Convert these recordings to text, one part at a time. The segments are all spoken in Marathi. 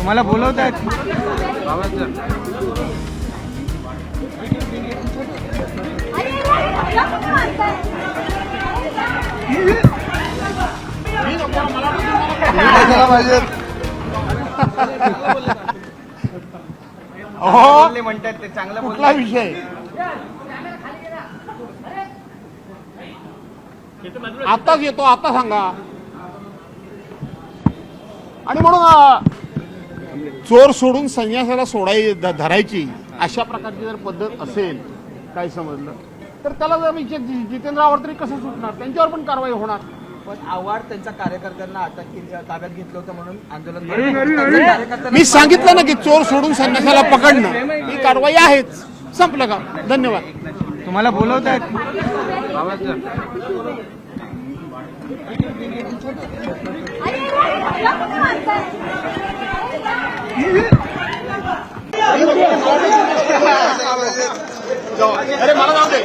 तुम्हाला बोलवत आहेत. म्हणतात ते चांगलं. कुठला विषय आताच येतो, आता सांगा. आणि म्हणून चोर सोडून संन्यासाला धरायची अशा प्रकारची जर पद्धत असेल, काय समजलं तर त्याला जर जितेंद्र आव्हाड तरी कसं सुटणार, त्यांच्यावर पण कारवाई होणार. पण आव्हाड त्यांच्या कार्यकर्त्यांना अटक ताब्यात घेतलं होतं म्हणून आंदोलन. मी सांगितलं ना की चोर सोडून संन्यासाला पकडणं ही कारवाई आहेच. संपलं का? धन्यवाद. तुम्हाला बोलवत आहेत. अरे मला जाऊ दे.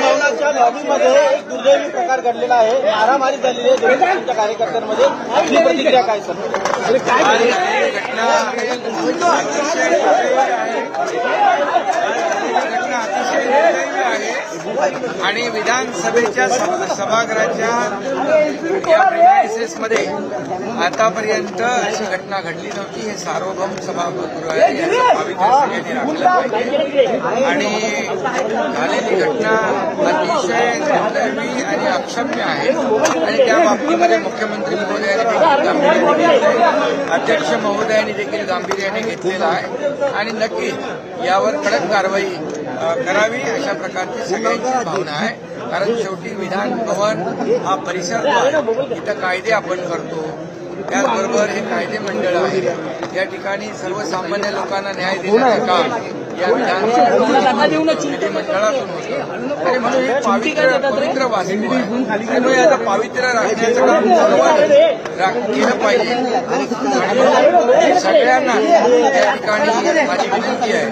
भवनाच्या लॉबीमध्ये एक दुर्दैवी प्रकार घडलेला आहे. मारामारी झालेली आहे दोन्ही कार्यकर्त्यांमध्ये. आपली प्रतिक्रिया काय सर? आणि विधानसभेच्या सभागृहाच्या या प्रेमाइसेसमध्ये आतापर्यंत अशी घटना घडली नव्हती. हे सार्वभौम सभागृह आहे, याचं पावित्र्य सगळ्यांनी राखलं पाहिजे. आणि झालेली घटना अतिशय दुर्दैवी आणि अक्षम्य आहे आणि त्या बाबतीमध्ये मुख्यमंत्री महोदयांनी देखील गांभीर्याने घेतलंय, अध्यक्ष महोदयांनी देखील गांभीर्याने घेतलेला आहे आणि नक्की यावर कडक कारवाई करावी अशा प्रकारची सगळ्यांची भावना आहे. कारण शेवटी विधान भवन हा परिसर जो आहे, इथं कायदे आपण करतो, त्याचबरोबर हे कायदे मंडळ आहे. या ठिकाणी सर्वसामान्य लोकांना न्याय देण्याचं काम या विधानमंडळातून होतं आणि म्हणून हे पवित्र वास्तू आहे. त्यामुळे आता पावित्र्य राखण्याचं काम सर्वांनी केलं पाहिजे आणि सगळ्यांना या ठिकाणी माझी विनंती आहे, या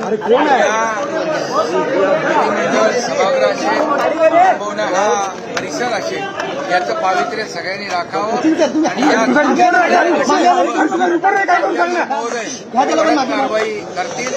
विधिमंडळ सभागृह असेल किंवा हा परिसर असेल, याचं पावित्र्य सगळ्यांनी राखावं आणि या कारवाई करतील.